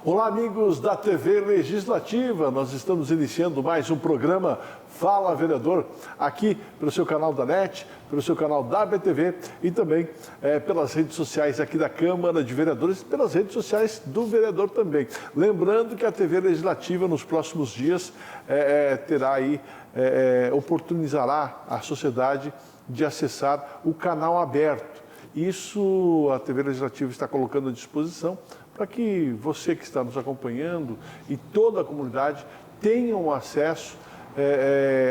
Olá, amigos da TV Legislativa, nós estamos iniciando mais um programa Fala Vereador, aqui pelo seu canal da NET, pelo seu canal da BTV e também pelas redes sociais aqui da Câmara de Vereadores e pelas redes sociais do vereador também. Lembrando que a TV Legislativa nos próximos dias terá aí, oportunizará a sociedade de acessar o canal aberto. Isso a TV Legislativa está colocando à disposição para que você que está nos acompanhando e toda a comunidade tenham acesso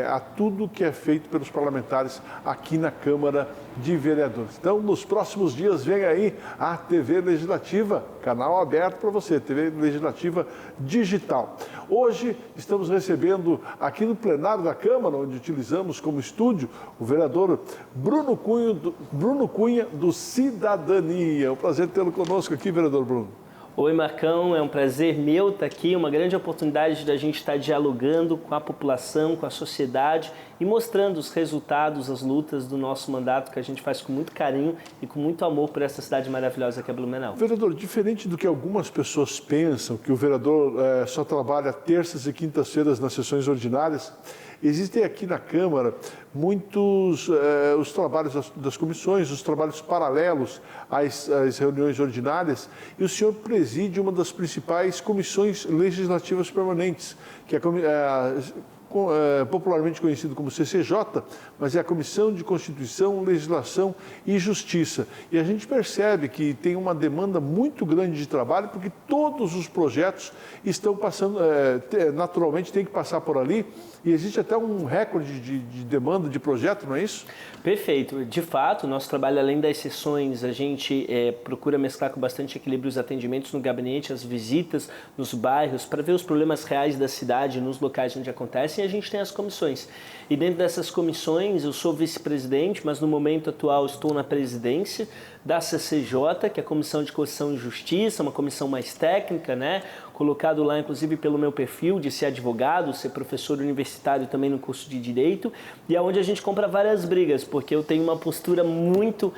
a tudo que é feito pelos parlamentares aqui na Câmara de Vereadores. Então, nos próximos dias, vem aí a TV Legislativa, canal aberto para você, TV Legislativa Digital. Hoje, estamos recebendo aqui no plenário da Câmara, onde utilizamos como estúdio, o vereador Bruno Cunha, do Cidadania. É um prazer tê-lo conosco aqui, vereador Bruno. Oi, Marcão, é um prazer meu estar aqui, uma grande oportunidade da gente estar dialogando com a população, com a sociedade e mostrando os resultados, as lutas do nosso mandato que a gente faz com muito carinho e com muito amor por essa cidade maravilhosa que é Blumenau. Vereador, diferente do que algumas pessoas pensam, que o vereador só trabalha terças e quintas-feiras nas sessões ordinárias, existem aqui na Câmara muitos os trabalhos das comissões, os trabalhos paralelos às reuniões ordinárias, e o senhor preside uma das principais comissões legislativas permanentes, que é popularmente conhecido como CCJ, mas é a Comissão de Constituição, Legislação e Justiça. E a gente percebe que tem uma demanda muito grande de trabalho, porque todos os projetos estão passando, naturalmente tem que passar por ali, e existe até um recorde de demanda de projeto, não é isso? Perfeito. De fato, nosso trabalho, além das sessões, a gente procura mesclar com bastante equilíbrio os atendimentos no gabinete, as visitas nos bairros, para ver os problemas reais da cidade nos locais onde acontecem, e a gente tem as comissões. E dentro dessas comissões, eu sou vice-presidente, mas no momento atual estou na presidência da CCJ, que é a Comissão de Constituição e Justiça, uma comissão mais técnica, né? Colocado lá, inclusive, pelo meu perfil de ser advogado, ser professor universitário também no curso de Direito, e é onde a gente compra várias brigas, porque eu tenho uma postura muito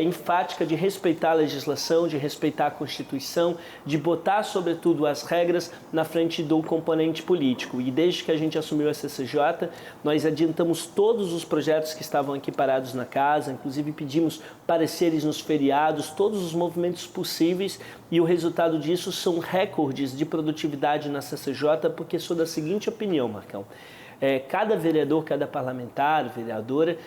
enfática de respeitar a legislação, de respeitar a Constituição, de botar, sobretudo, as regras na frente do componente político. E desde que a gente assumiu a CCJ, nós adiantamos todos os projetos que estavam aqui parados na casa, inclusive pedimos pareceres nos feriados, todos os movimentos possíveis, e o resultado disso são recordes de produtividade na CCJ, porque sou da seguinte opinião, Marcão. Cada vereador, cada parlamentar, vereadora,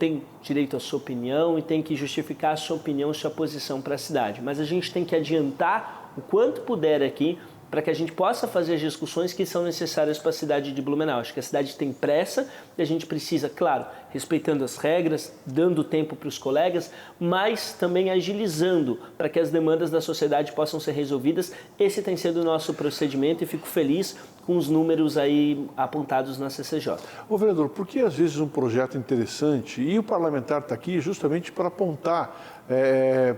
tem direito à sua opinião e tem que justificar a sua opinião, sua posição para a cidade. Mas a gente tem que adiantar o quanto puder aqui para que a gente possa fazer as discussões que são necessárias para a cidade de Blumenau. Acho que a cidade tem pressa e a gente precisa, claro, respeitando as regras, dando tempo para os colegas, mas também agilizando para que as demandas da sociedade possam ser resolvidas. Esse tem sido o nosso procedimento e fico feliz com os números aí apontados na CCJ. Ô vereador, por que às vezes um projeto interessante, e o parlamentar está aqui justamente para apontar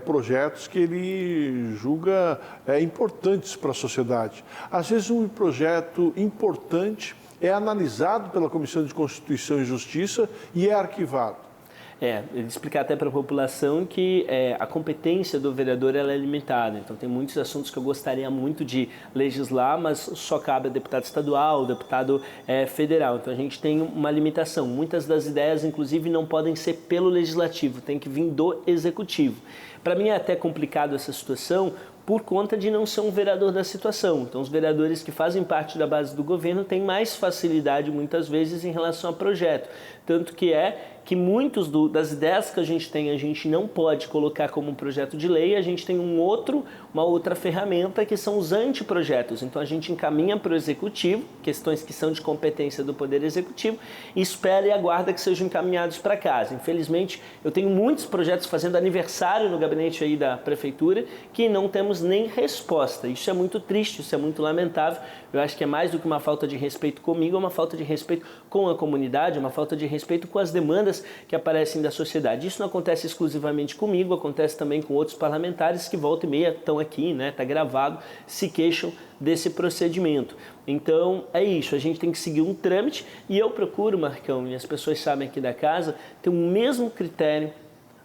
projetos que ele julga importantes para a sociedade. Às vezes um projeto importante é analisado pela Comissão de Constituição e Justiça e é arquivado. Explicar até para a população que a competência do vereador ela é limitada. Então, tem muitos assuntos que eu gostaria muito de legislar, mas só cabe a deputado estadual, deputado federal. Então, a gente tem uma limitação. Muitas das ideias, inclusive, não podem ser pelo legislativo, tem que vir do executivo. Para mim é até complicado essa situação, por conta de não ser um vereador da situação. Então, os vereadores que fazem parte da base do governo têm mais facilidade, muitas vezes, em relação a projeto. Tanto que muitos das ideias que a gente não pode colocar como um projeto de lei, a gente tem uma outra ferramenta que são os anteprojetos. Então, a gente encaminha para o executivo, questões que são de competência do Poder Executivo, e espera e aguarda que sejam encaminhados para casa. Infelizmente, eu tenho muitos projetos fazendo aniversário no gabinete aí da prefeitura que não temos nem resposta. Isso é muito triste, isso é muito lamentável. Eu acho que é mais do que uma falta de respeito comigo, é uma falta de respeito com a comunidade, uma falta de respeito com as demandas que aparecem da sociedade. Isso não acontece exclusivamente comigo, acontece também com outros parlamentares que volta e meia estão aqui, né, tá gravado, se queixam desse procedimento. Então é isso, a gente tem que seguir um trâmite e eu procuro, Marcão, e as pessoas sabem aqui da casa, ter o mesmo critério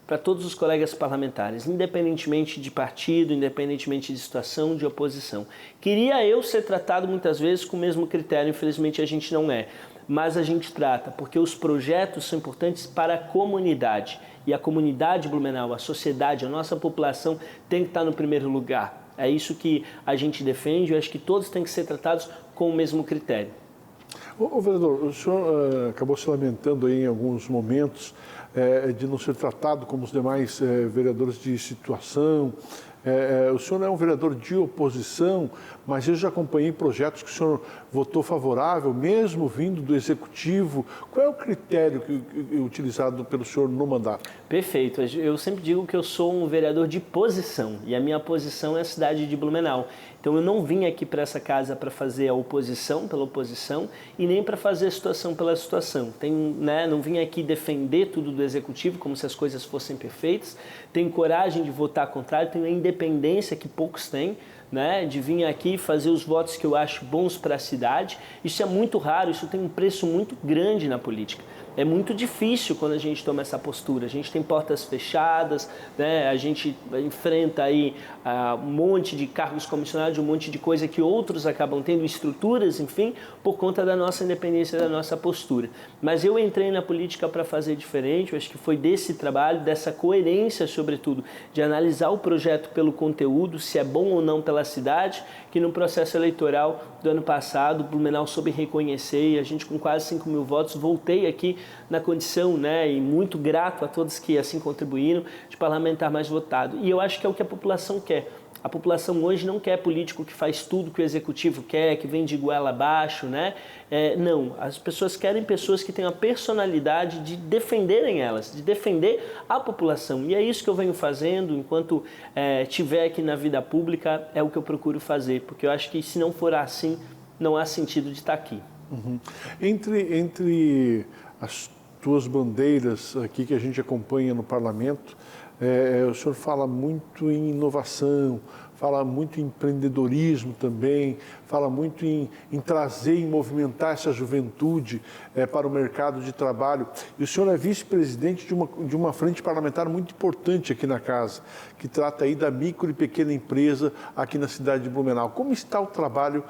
para todos os colegas parlamentares, independentemente de partido, independentemente de situação, de oposição. Queria eu ser tratado muitas vezes com o mesmo critério, infelizmente a gente não é, mas a gente trata, porque os projetos são importantes para a comunidade, e a comunidade Blumenau, a sociedade, a nossa população tem que estar no primeiro lugar. É isso que a gente defende, eu acho que todos têm que ser tratados com o mesmo critério. Ô vereador, o senhor acabou se lamentando aí em alguns momentos de não ser tratado como os demais vereadores de situação. O senhor é um vereador de oposição, mas eu já acompanhei projetos que o senhor votou favorável, mesmo vindo do Executivo. Qual é o critério utilizado pelo senhor no mandato? Perfeito. Eu sempre digo que eu sou um vereador de posição, e a minha posição é a cidade de Blumenau. Então eu não vim aqui para essa casa para fazer a oposição pela oposição e nem para fazer a situação pela situação. Não vim aqui defender tudo do Executivo como se as coisas fossem perfeitas. Tenho coragem de votar contrário, tenho a independência que poucos têm, né, de vir aqui fazer os votos que eu acho bons para a cidade. Isso é muito raro, isso tem um preço muito grande na política. É muito difícil quando a gente toma essa postura. A gente tem portas fechadas, né? A gente enfrenta aí um monte de cargos comissionados, um monte de coisa que outros acabam tendo, estruturas, enfim, por conta da nossa independência, da nossa postura. Mas eu entrei na política para fazer diferente, eu acho que foi desse trabalho, dessa coerência, sobretudo, de analisar o projeto pelo conteúdo, se é bom ou não pela cidade, que no processo eleitoral do ano passado, o Blumenau soube reconhecer e a gente com quase 5 mil votos, voltei aqui na condição, né, e muito grato a todos que assim contribuíram, de parlamentar mais votado. E eu acho que é o que a população quer. A população hoje não quer político que faz tudo que o executivo quer, que vem de goela abaixo, né? Não, as pessoas querem pessoas que tenham a personalidade de defenderem elas, de defender a população. E é isso que eu venho fazendo enquanto estiver aqui na vida pública, é o que eu procuro fazer, porque eu acho que se não for assim, não há sentido de estar aqui. Uhum. Entre as tuas bandeiras aqui que a gente acompanha no parlamento, o senhor fala muito em inovação, fala muito em empreendedorismo também, fala muito em trazer, em movimentar essa juventude para o mercado de trabalho. E o senhor é vice-presidente de uma frente parlamentar muito importante aqui na casa, que trata aí da micro e pequena empresa aqui na cidade de Blumenau. Como está o trabalho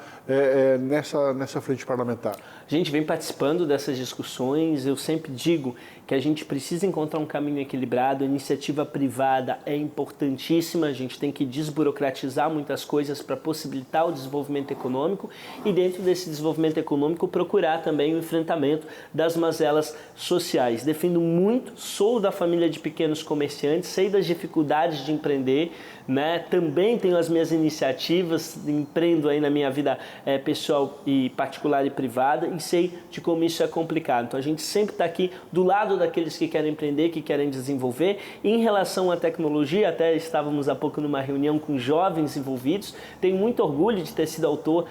nessa frente parlamentar? A gente vem participando dessas discussões, eu sempre digo que a gente precisa encontrar um caminho equilibrado, a iniciativa privada é importantíssima, a gente tem que desburocratizar muitas coisas para possibilitar o desenvolvimento econômico e dentro desse desenvolvimento econômico procurar também o enfrentamento das mazelas sociais. Defendo muito, sou da família de pequenos comerciantes, sei das dificuldades de empreender, né? Também tenho as minhas iniciativas, empreendo aí na minha vida pessoal e particular e privada e sei de como isso é complicado. Então a gente sempre está aqui do lado daqueles que querem empreender, que querem desenvolver. E em relação à tecnologia, até estávamos há pouco numa reunião com jovens envolvidos, tenho muito orgulho de ter sido autor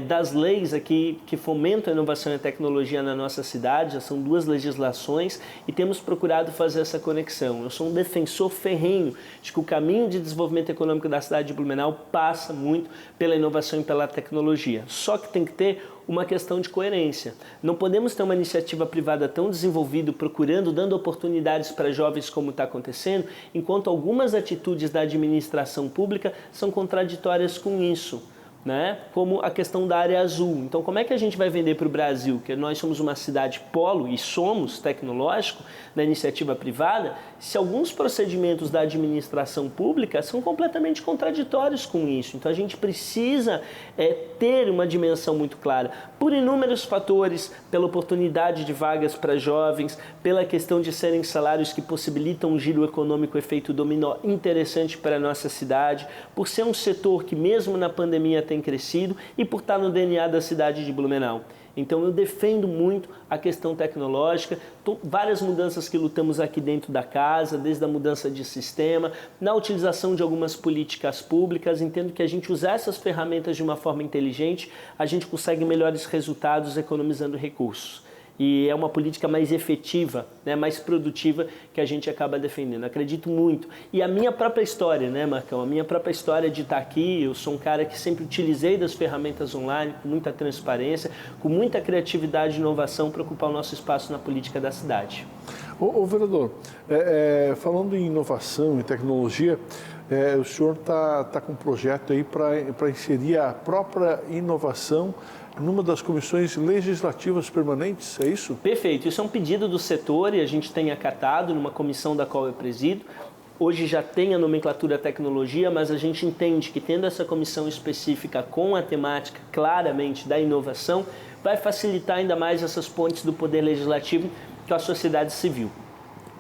das leis aqui que fomentam a inovação e a tecnologia na nossa cidade, já são 2 legislações e temos procurado fazer essa conexão. Eu sou um defensor ferrenho de que o caminho de desenvolvimento econômico da cidade de Blumenau passa muito pela inovação e pela tecnologia. Só que tem que ter uma questão de coerência. Não podemos ter uma iniciativa privada tão desenvolvida, procurando, dando oportunidades para jovens como está acontecendo, enquanto algumas atitudes da administração pública são contraditórias com isso, né? Como a questão da área azul. Então, como é que a gente vai vender para o Brasil, que nós somos uma cidade polo e somos tecnológico na iniciativa privada, se alguns procedimentos da administração pública são completamente contraditórios com isso? Então, a gente precisa ter uma dimensão muito clara, por inúmeros fatores, pela oportunidade de vagas para jovens, pela questão de serem salários que possibilitam um giro econômico, efeito dominó interessante para a nossa cidade, por ser um setor que mesmo na pandemia tem crescido e por estar no DNA da cidade de Blumenau. Então eu defendo muito a questão tecnológica, várias mudanças que lutamos aqui dentro da casa, desde a mudança de sistema, na utilização de algumas políticas públicas, entendo que a gente usar essas ferramentas de uma forma inteligente, a gente consegue melhores resultados economizando recursos. E é uma política mais efetiva, né, mais produtiva que a gente acaba defendendo. Acredito muito. E a minha própria história, né, Marcão? A minha própria história de estar aqui, eu sou um cara que sempre utilizei das ferramentas online com muita transparência, com muita criatividade e inovação para ocupar o nosso espaço na política da cidade. Ô vereador, falando em inovação e tecnologia, o senhor está com um projeto aí para inserir a própria inovação numa das comissões legislativas permanentes, é isso? Perfeito, isso é um pedido do setor e a gente tem acatado numa comissão da qual eu presido. Hoje já tem a nomenclatura tecnologia, mas a gente entende que tendo essa comissão específica com a temática claramente da inovação, vai facilitar ainda mais essas pontes do poder legislativo com a sociedade civil.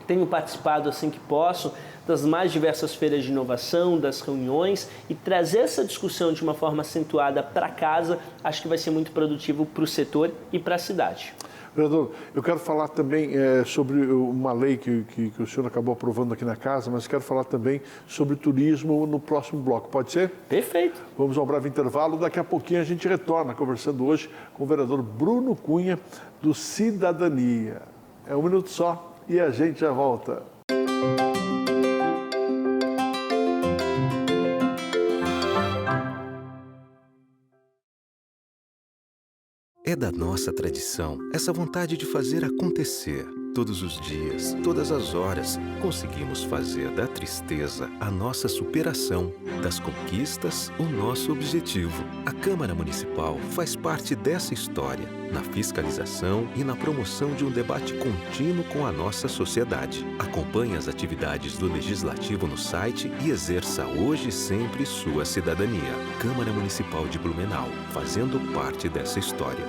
Tenho participado assim que posso das mais diversas feiras de inovação, das reuniões, e trazer essa discussão de uma forma acentuada para casa, acho que vai ser muito produtivo para o setor e para a cidade. Vereador, eu quero falar também sobre uma lei que o senhor acabou aprovando aqui na casa, mas quero falar também sobre turismo no próximo bloco. Pode ser? Perfeito. Vamos a um breve intervalo. Daqui a pouquinho a gente retorna conversando hoje com o vereador Bruno Cunha, do Cidadania. É um minuto só e a gente já volta. É da nossa tradição essa vontade de fazer acontecer. Todos os dias, todas as horas, conseguimos fazer da tristeza a nossa superação, das conquistas o nosso objetivo. A Câmara Municipal faz parte dessa história, na fiscalização e na promoção de um debate contínuo com a nossa sociedade. Acompanhe as atividades do Legislativo no site e exerça hoje e sempre sua cidadania. Câmara Municipal de Blumenau, fazendo parte dessa história.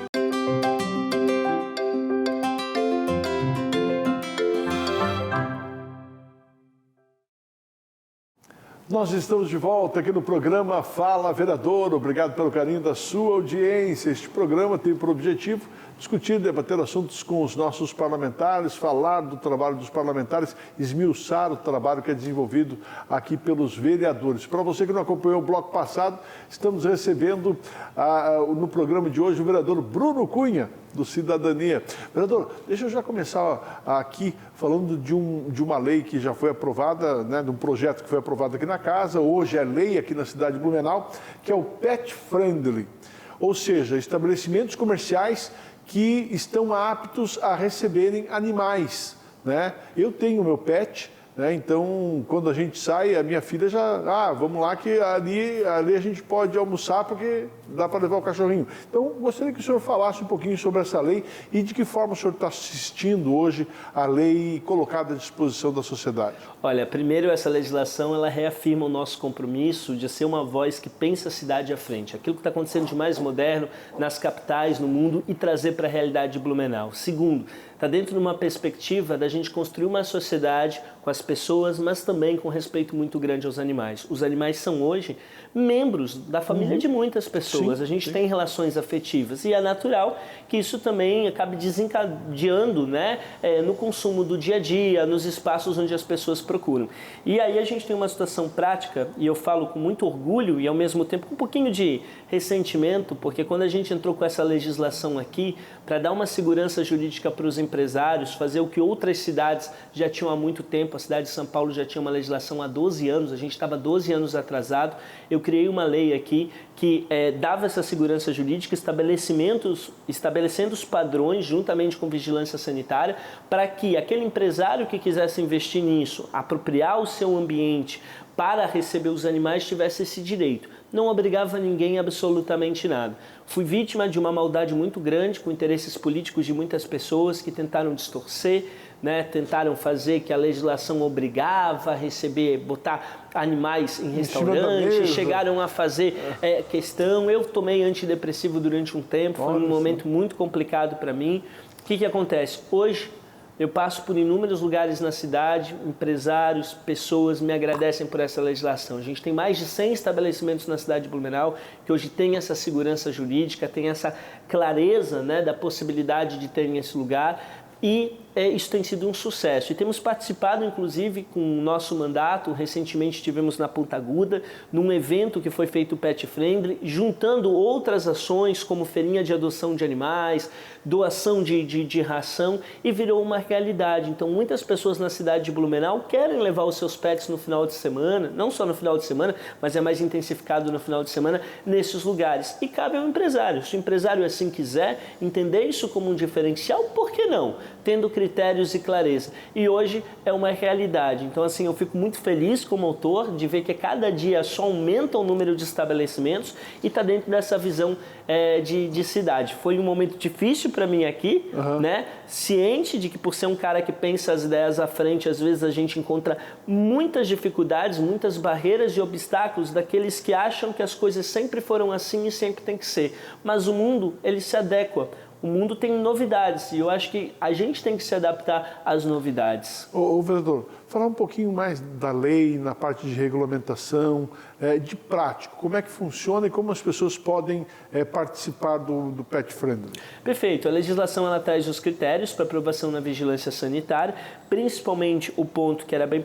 Nós estamos de volta aqui no programa Fala Vereador. Obrigado pelo carinho da sua audiência. Este programa tem por objetivo discutir, debater assuntos com os nossos parlamentares, falar do trabalho dos parlamentares, esmiuçar o trabalho que é desenvolvido aqui pelos vereadores. Para você que não acompanhou o bloco passado, estamos recebendo no programa de hoje o vereador Bruno Cunha, do Cidadania. Vereador, deixa eu já começar aqui falando de uma lei que já foi aprovada, né, de um projeto que foi aprovado aqui na casa, hoje é lei aqui na cidade de Blumenau, que é o Pet Friendly, ou seja, estabelecimentos comerciais que estão aptos a receberem animais, né? Eu tenho meu pet, né? Então, quando a gente sai, a minha filha já, vamos lá que ali a gente pode almoçar porque dá para levar o cachorrinho. Então, gostaria que o senhor falasse um pouquinho sobre essa lei e de que forma o senhor está assistindo hoje a lei colocada à disposição da sociedade. Olha, primeiro essa legislação, ela reafirma o nosso compromisso de ser uma voz que pensa a cidade à frente, aquilo que está acontecendo de mais moderno nas capitais, no mundo, e trazer para a realidade de Blumenau. Segundo, está dentro de uma perspectiva da gente construir uma sociedade com as pessoas, mas também com respeito muito grande aos animais. Os animais são hoje membros da família de muitas pessoas. Sim, a gente sim. tem relações afetivas e é natural que isso também acabe desencadeando, né, no consumo do dia a dia, nos espaços onde as pessoas procuram. E aí a gente tem uma situação prática, e eu falo com muito orgulho e ao mesmo tempo com um pouquinho de ressentimento, porque quando a gente entrou com essa legislação aqui para dar uma segurança jurídica para os empresários, fazer o que outras cidades já tinham há muito tempo, a cidade de São Paulo já tinha uma legislação há 12 anos, a gente estava 12 anos atrasado, eu criei uma lei aqui que dava essa segurança jurídica, estabelecendo os padrões juntamente com vigilância sanitária, para que aquele empresário que quisesse investir nisso, apropriar o seu ambiente para receber os animais, tivesse esse direito. Não obrigava ninguém a absolutamente nada. Fui vítima de uma maldade muito grande, com interesses políticos de muitas pessoas que tentaram distorcer, né, tentaram fazer que a legislação obrigava a receber, botar animais em restaurante, chegaram a fazer questão. Eu tomei antidepressivo durante um tempo, foi um momento muito complicado para mim. O que acontece? Hoje, eu passo por inúmeros lugares na cidade, empresários, pessoas me agradecem por essa legislação. A gente tem mais de 100 estabelecimentos na cidade de Blumenau que hoje tem essa segurança jurídica, tem essa clareza, né, da possibilidade de terem esse lugar. E isso tem sido um sucesso. E temos participado, inclusive, com o nosso mandato. Recentemente tivemos na Ponta Aguda, num evento que foi feito Pet Friendly, juntando outras ações como feirinha de adoção de animais, doação de ração, e virou uma realidade. Então, muitas pessoas na cidade de Blumenau querem levar os seus pets no final de semana, não só no final de semana, mas é mais intensificado no final de semana, nesses lugares. E cabe ao empresário. Se o empresário assim quiser entender isso como um diferencial, por que não? Tendo critérios e clareza. E hoje é uma realidade. Então, assim, eu fico muito feliz como autor de ver que cada dia só aumenta o número de estabelecimentos e está dentro dessa visão de cidade. Foi um momento difícil para mim aqui, né? Ciente de que por ser um cara que pensa as ideias à frente, às vezes a gente encontra muitas dificuldades, muitas barreiras e obstáculos daqueles que acham que as coisas sempre foram assim e sempre tem que ser. Mas o mundo, ele se adequa. O mundo tem novidades e eu acho que a gente tem que se adaptar às novidades. Ô vereador, falar um pouquinho mais da lei, na parte de regulamentação, de prático, como é que funciona e como as pessoas podem participar do Pet Friendly? Perfeito, a legislação ela traz os critérios para aprovação na vigilância sanitária, principalmente o ponto que era bem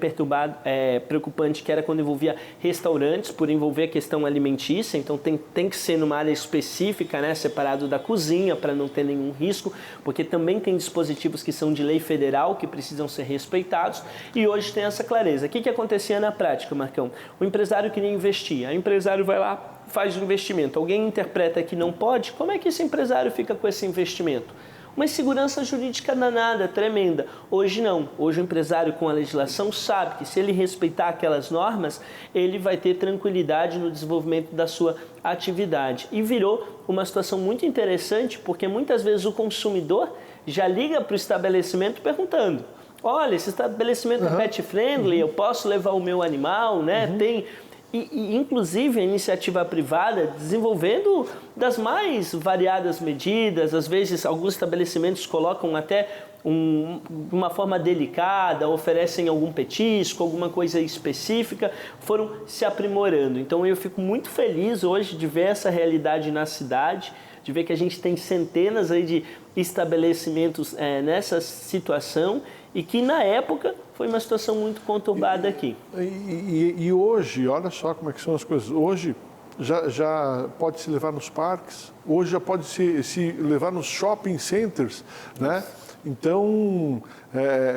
preocupante, que era quando envolvia restaurantes, por envolver a questão alimentícia, então tem que ser numa área específica, né, separado da cozinha, para não ter nenhum risco, porque também tem dispositivos que são de lei federal, que precisam ser respeitados, e hoje tem essa clareza. O que acontecia na prática, Marcão? O empresário queria investir, o empresário vai lá, faz o investimento, alguém interpreta que não pode, como é que esse empresário fica com esse investimento? Uma insegurança jurídica danada, tremenda. Hoje não. Hoje o empresário com a legislação sabe que se ele respeitar aquelas normas, ele vai ter tranquilidade no desenvolvimento da sua atividade. E virou uma situação muito interessante, porque muitas vezes o consumidor já liga para o estabelecimento perguntando: olha, esse estabelecimento é pet friendly, eu posso levar o meu animal, né? Tem... E, inclusive, a iniciativa privada desenvolvendo das mais variadas medidas. Às vezes, alguns estabelecimentos colocam até uma forma delicada, oferecem algum petisco, alguma coisa específica, foram se aprimorando. Então, eu fico muito feliz hoje de ver essa realidade na cidade, de ver que a gente tem centenas aí de estabelecimentos nessa situação e que, na época, foi uma situação muito conturbada aqui. E hoje, olha só como é que são as coisas. Hoje já pode se levar nos parques, hoje já pode se levar nos shopping centers, né? Então,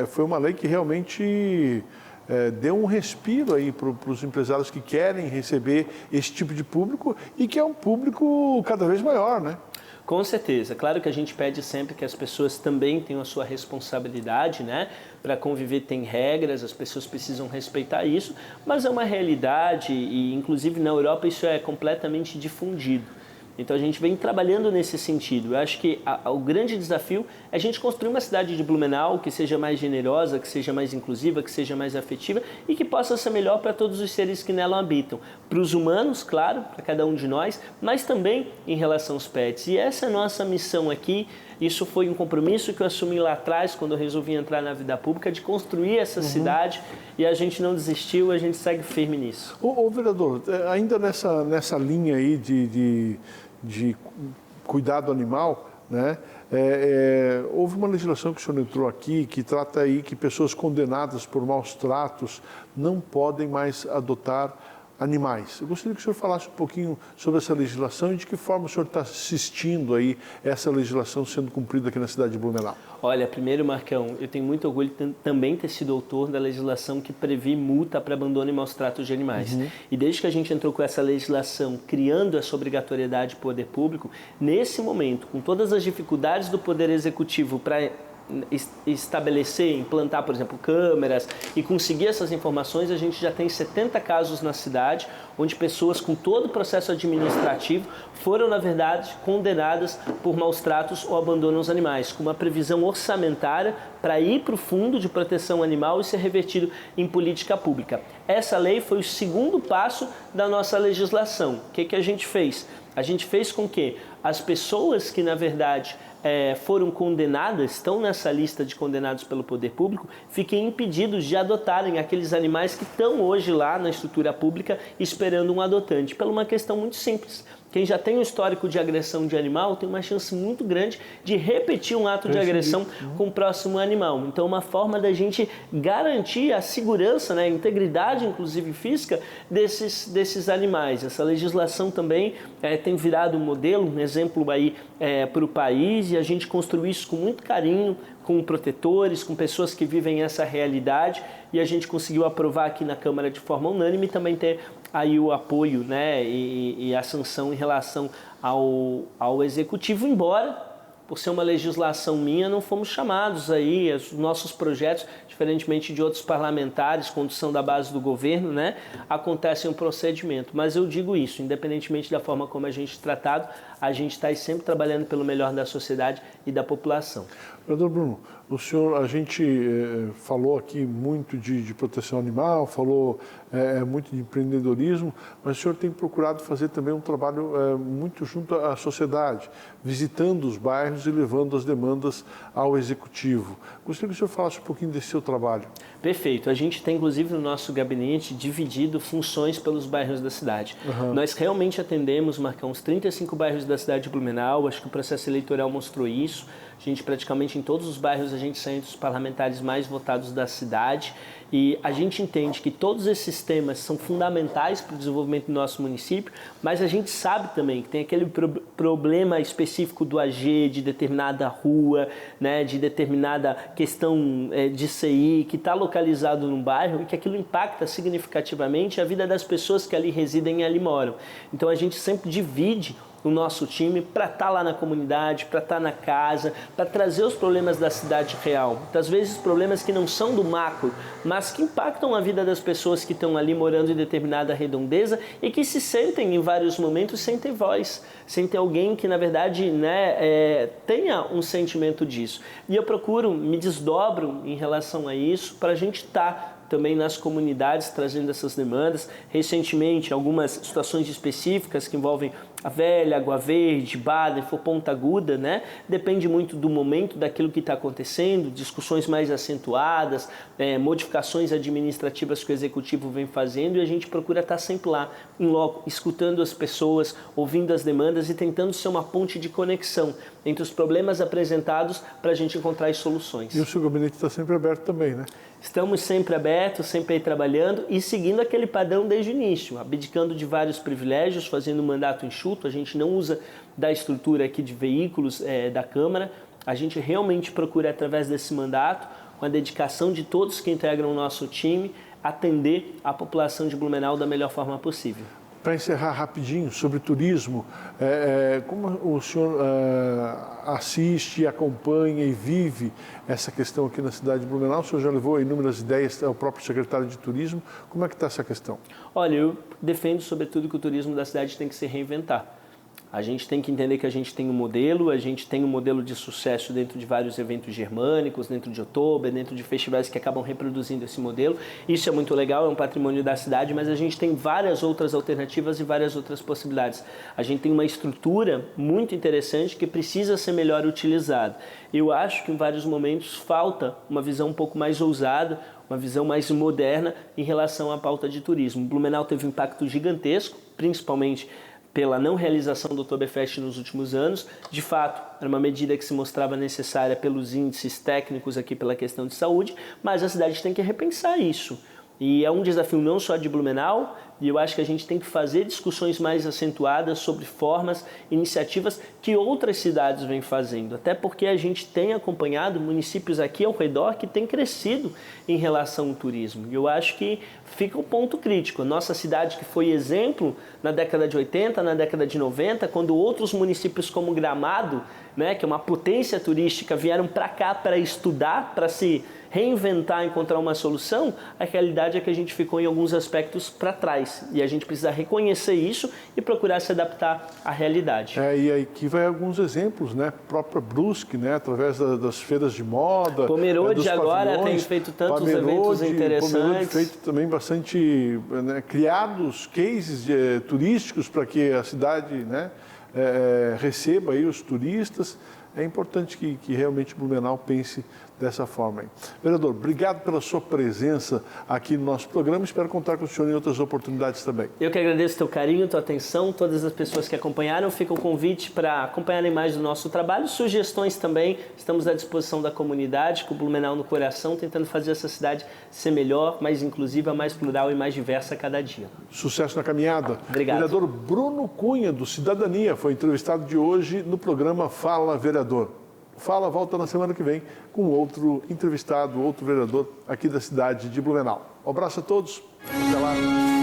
foi uma lei que realmente deu um respiro aí para os empresários que querem receber esse tipo de público e que é um público cada vez maior, né? Com certeza. Claro que a gente pede sempre que as pessoas também tenham a sua responsabilidade, né? Para conviver tem regras, as pessoas precisam respeitar isso, mas é uma realidade e, inclusive, na Europa isso é completamente difundido. Então, a gente vem trabalhando nesse sentido. Eu acho que o grande desafio é a gente construir uma cidade de Blumenau que seja mais generosa, que seja mais inclusiva, que seja mais afetiva e que possa ser melhor para todos os seres que nela habitam. Para os humanos, claro, para cada um de nós, mas também em relação aos pets. E essa é a nossa missão aqui. Isso foi um compromisso que eu assumi lá atrás, quando eu resolvi entrar na vida pública, de construir essa cidade, e a gente não desistiu, a gente segue firme nisso. Ô vereador, ainda nessa linha aí de cuidado animal, né? Houve uma legislação que o senhor entrou aqui que trata aí que pessoas condenadas por maus tratos não podem mais adotar animais. Eu gostaria que o senhor falasse um pouquinho sobre essa legislação e de que forma o senhor está assistindo aí essa legislação sendo cumprida aqui na cidade de Blumenau. Olha, primeiro, Marcão, eu tenho muito orgulho de também ter sido autor da legislação que prevê multa para abandono e maus tratos de animais. E desde que a gente entrou com essa legislação, criando essa obrigatoriedade do poder público, nesse momento, com todas as dificuldades do poder executivo para estabelecer, implantar, por exemplo, câmeras e conseguir essas informações, a gente já tem 70 casos na cidade, onde pessoas com todo o processo administrativo foram, na verdade, condenadas por maus tratos ou abandono aos animais, com uma previsão orçamentária para ir para o Fundo de Proteção Animal e ser revertido em política pública. Essa lei foi o segundo passo da nossa legislação. O que a gente fez? A gente fez com que as pessoas que, na verdade, foram condenadas, estão nessa lista de condenados pelo poder público, fiquem impedidos de adotarem aqueles animais que estão hoje lá na estrutura pública esperando um adotante, por uma questão muito simples. Quem já tem um histórico de agressão de animal tem uma chance muito grande de repetir um ato de agressão com o próximo animal. Então, uma forma da gente garantir a segurança, né, a integridade, inclusive física, desses animais. Essa legislação também tem virado um modelo, um exemplo aí para o país, e a gente construiu isso com muito carinho, com protetores, com pessoas que vivem essa realidade, e a gente conseguiu aprovar aqui na Câmara de forma unânime e também ter aí o apoio, né, e a sanção em relação ao Executivo, embora, por ser uma legislação minha, não fomos chamados aí, os nossos projetos, diferentemente de outros parlamentares, condução da base do governo, né, acontece um procedimento. Mas eu digo isso, independentemente da forma como a gente é tratado, a gente está sempre trabalhando pelo melhor da sociedade e da população. Vereador Bruno, a gente falou aqui muito de proteção animal, falou muito de empreendedorismo, mas o senhor tem procurado fazer também um trabalho muito junto à sociedade, visitando os bairros e levando as demandas ao Executivo. Gostaria que o senhor falasse um pouquinho desse seu trabalho. Perfeito. A gente tem, inclusive, no nosso gabinete, dividido funções pelos bairros da cidade. Nós realmente atendemos, marcamos 35 bairros da cidade de Blumenau, acho que o processo eleitoral mostrou isso. A gente, praticamente em todos os bairros, a gente sai entre os parlamentares mais votados da cidade, e a gente entende que todos esses temas são fundamentais para o desenvolvimento do nosso município, mas a gente sabe também que tem aquele problema específico do AG, de determinada rua, né, de determinada questão de CI, que está localizado num bairro e que aquilo impacta significativamente a vida das pessoas que ali residem e ali moram. Então a gente sempre divide o nosso time para estar lá na comunidade, para estar na casa, para trazer os problemas da cidade real. Muitas vezes problemas que não são do macro, mas que impactam a vida das pessoas que estão ali morando em determinada redondeza e que se sentem em vários momentos sem ter voz, sem ter alguém que na verdade, né, tenha um sentimento disso. E eu procuro, me desdobro em relação a isso para a gente estar também nas comunidades trazendo essas demandas. Recentemente, algumas situações específicas que envolvem a Velha, Água Verde, Badenfor, Ponta Aguda, né? Depende muito do momento, daquilo que está acontecendo, discussões mais acentuadas, modificações administrativas que o Executivo vem fazendo, e a gente procura estar sempre lá, em loco, escutando as pessoas, ouvindo as demandas e tentando ser uma ponte de conexão entre os problemas apresentados para a gente encontrar as soluções. E o seu gabinete está sempre aberto também, né? Estamos sempre abertos, sempre aí trabalhando e seguindo aquele padrão desde o início, abdicando de vários privilégios, fazendo um mandato enxuto. A gente não usa da estrutura aqui de veículos da Câmara. A gente realmente procura, através desse mandato, com a dedicação de todos que integram o nosso time, atender a população de Blumenau da melhor forma possível. Para encerrar rapidinho sobre turismo, como o senhor assiste, acompanha e vive essa questão aqui na cidade de Blumenau? O senhor já levou inúmeras ideias ao próprio secretário de turismo. Como é que está essa questão? Olha, eu defendo sobretudo que o turismo da cidade tem que se reinventar. A gente tem que entender que a gente tem um modelo, a gente tem um modelo de sucesso dentro de vários eventos germânicos, dentro de Outubro, dentro de festivais que acabam reproduzindo esse modelo. Isso é muito legal, é um patrimônio da cidade, mas a gente tem várias outras alternativas e várias outras possibilidades. A gente tem uma estrutura muito interessante que precisa ser melhor utilizada. Eu acho que em vários momentos falta uma visão um pouco mais ousada, uma visão mais moderna em relação à pauta de turismo. Blumenau teve um impacto gigantesco, principalmente pela não realização do Oktoberfest nos últimos anos. De fato, era uma medida que se mostrava necessária pelos índices técnicos aqui, pela questão de saúde, mas a cidade tem que repensar isso. E é um desafio não só de Blumenau, e eu acho que a gente tem que fazer discussões mais acentuadas sobre formas, iniciativas que outras cidades vêm fazendo. Até porque a gente tem acompanhado municípios aqui ao redor que têm crescido em relação ao turismo. E eu acho que fica um ponto crítico. A nossa cidade, que foi exemplo na década de 80, na década de 90, quando outros municípios como Gramado, né, que é uma potência turística, vieram para cá para estudar, para se reinventar, encontrar uma solução, a realidade é que a gente ficou em alguns aspectos para trás. E a gente precisa reconhecer isso e procurar se adaptar à realidade. E aqui vai alguns exemplos, né? Própria Brusque, né? Através das feiras de moda. Pomerode agora tem feito tantos eventos interessantes. Pomerode feito também bastante, né, criados cases turísticos para que a cidade, né, receba aí os turistas. É importante que realmente Blumenau pense dessa forma aí. Vereador, obrigado pela sua presença aqui no nosso programa. Espero contar com o senhor em outras oportunidades também. Eu que agradeço o teu carinho, tua atenção, todas as pessoas que acompanharam. Fica o convite para acompanharem mais do nosso trabalho. Sugestões também, estamos à disposição da comunidade, com o Blumenau no coração, tentando fazer essa cidade ser melhor, mais inclusiva, mais plural e mais diversa a cada dia. Sucesso na caminhada. Obrigado. Vereador Bruno Cunha, do Cidadania, foi entrevistado de hoje no programa Fala Vereador. Fala volta na semana que vem com outro entrevistado, outro vereador aqui da cidade de Blumenau. Um abraço a todos. Até lá.